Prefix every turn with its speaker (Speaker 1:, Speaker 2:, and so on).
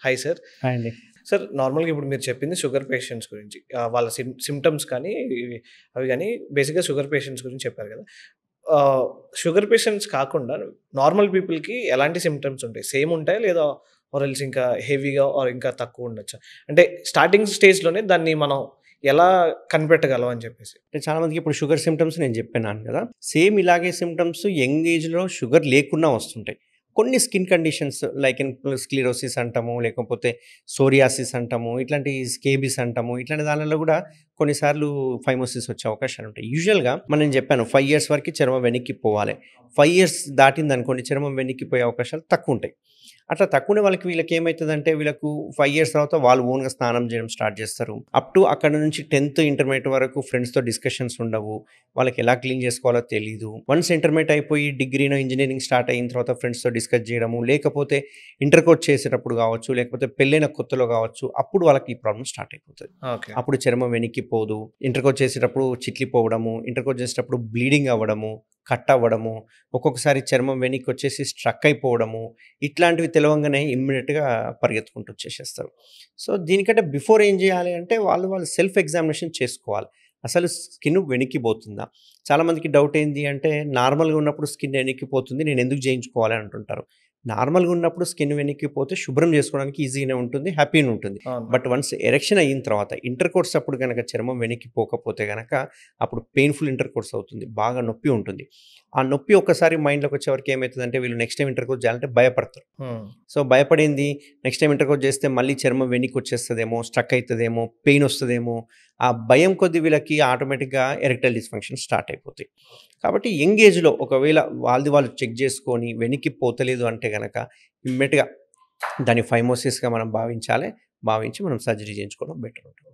Speaker 1: Hi sir.
Speaker 2: Hi అండి.
Speaker 1: Sir నార్మల్‌గా ఇప్పుడు మీరు చెప్పింది షుగర్ పేషెంట్స్ గురించి. వాళ్ళ సింప్టమ్స్ కానీ అవి గాని బేసిక్‌గా షుగర్ పేషెంట్స్ గురించి చెప్పారు కదా! ఆహ్, షుగర్ పేషెంట్స్ కాకుండా నార్మల్ పీపుల్‌కి ఎలాంటి సింప్టమ్స్ ఉంటాయి? సేమ్ ఉంటాయా? లేదా ఆర్ ఎల్స్ ఇంకా హెవీగా ఆర్ ఇంకా తక్కువ ఉండొచ్చా? అంటే స్టార్టింగ్ స్టేజ్‌లోనే దాన్ని మనం ఎలా కనిపెట్టగలం అని చెప్పేసి?
Speaker 2: అంటే చాలా మందికి ఇప్పుడు షుగర్ సింప్టమ్స్ నేను చెప్పాను కదా! సేమ్ ఇలాగే సింప్టమ్స్ యంగ్ ఏజ్‌లో షుగర్ లేకున్నా వస్తుంటాయి. కొన్ని స్కిన్ కండిషన్స్ లైక్ స్క్లిరోసిస్ అంటాము, లేకపోతే సోరియాసిస్ అంటాము, ఇట్లాంటి స్కేబిస్ అంటాము. ఇట్లాంటి దానిలో కూడా కొన్నిసార్లు ఫైమోసిస్ వచ్చే అవకాశాలు ఉంటాయి. యూజువల్‌గా నేను చెప్పాను 5 ఇయర్స్ వరకు చర్మం వెనక్కి పోవాలి. 5 ఇయర్స్ దాటిందనుకోండి చర్మం వెనక్కిపోయే అవకాశాలు తక్కువుంటాయి. అట్లా తక్కువనే వీళ్ళకి ఏమైతదంటే వీళ్ళకు 5 ఇయర్స్ తర్వాత వాళ్ళు ఓన్‌గా స్నానం చేయడం స్టార్ట్ చేస్తారు. అప్ టు అక్కడ నుంచి 10థ్ ఇంటర్మీడియేట్ వరకు ఫ్రెండ్స్‌తో డిస్కషన్స్ ఉండవు. వాళ్ళకి ఎలా క్లీన్ చేసుకోవాలో తెలీదు. వన్స్ ఇంటర్మీడియేట్ అయిపోయి డిగ్రీనో, ఇంజినీరింగ్ స్టార్ట్ అయిన తర్వాత ఫ్రెండ్స్‌తో డిస్కస్ చేయడము, లేకపోతే ఇంటర్‌కోర్స్ చేసేటప్పుడు కావచ్చు, లేకపోతే పెళ్ళైన కొత్తలో కావచ్చు, అప్పుడు వాళ్ళకి ఈ ప్రాబ్లమ్ స్టార్ట్ అయిపోతది.
Speaker 1: ఓకే.
Speaker 2: అప్పుడు చర్మం వెనక్కిపోదు. ఇంటర్‌కోర్స్ చేసేటప్పుడు చిట్లిపోవడము, ఇంటర్‌కోర్స్ చేసేటప్పుడు బ్లీడింగ్ అవ్వడము, కట్ అవ్వడము, ఒక్కొక్కసారి చర్మం వెనక్కొచ్చేసి స్ట్రక్ అయిపోవడము, ఇట్లాంటివి తెలవంగానే ఇమ్మీడియేట్‌గా పరిగెత్తుకుంటూ వచ్చేసేస్తారు. సో, దీనికంటే బిఫోర్ ఏం చేయాలి అంటే వాళ్ళు సెల్ఫ్ ఎగ్జామినేషన్ చేసుకోవాలి. అసలు స్కిన్ వెనక్కిపోతుందా? చాలామందికి డౌట్ ఏంది అంటే నార్మల్‌గా ఉన్నప్పుడు స్కిన్ వెనక్కిపోతుంది. నేను ఎందుకు చేయించుకోవాలి అని అంటుంటారు. నార్మల్‌గా ఉన్నప్పుడు స్కిన్ వెనక్కిపోతే శుభ్రం చేసుకోవడానికి ఈజీగానే ఉంటుంది. హ్యాపీగానే ఉంటుంది.
Speaker 1: అవును.
Speaker 2: బట్ వన్స్ ఎరెక్షన్ అయిన తర్వాత ఇంటర్‌కోర్స్ అప్పుడు గనక చర్మం వెనక్కిపోకపోతే గనక అప్పుడు పెయిన్‌ఫుల్ ఇంటర్‌కోర్స్ అవుతుంది. బాగా నొప్పి ఉంటుంది. ఆ నొప్పి ఒక్కసారి మైండ్‌లోకి వచ్చేవరకు ఏమైతదంటే వీళ్ళు నెక్స్ట్ టైమ్ ఇంటర్‌కోర్స్ చేయాలంటే భయపడతారు.
Speaker 1: హ్మ్.
Speaker 2: సో, భయపడింది నెక్స్ట్ టైమ్ ఇంటర్‌కోర్స్ చేస్తే మళ్ళీ చర్మం వెనక్కొచ్చేస్తదేమో, స్ట్రక్ అయితదేమో, పెయిన్ వస్తదేమో, ఆ భయం కొద్దీ వీళ్ళకి ఆటోమేటిక్‌గా ఎరెక్టైల్ డిస్‌ఫంక్షన్ స్టార్ట్ అయిపోతాయి. కాబట్టి యంగ్ ఏజ్‌లో ఒకవేళ వాళ్ళు చెక్ చేసుకొని వెనక్కి పోతలేదు అంటే గనక ఇమ్మీడియేట్‌గా దాన్ని ఫైమోసిస్‌గా మనం భావించాలి. భావించి మనం సర్జరీ చేయించుకోవడం బెటర్ ఉంటుంది.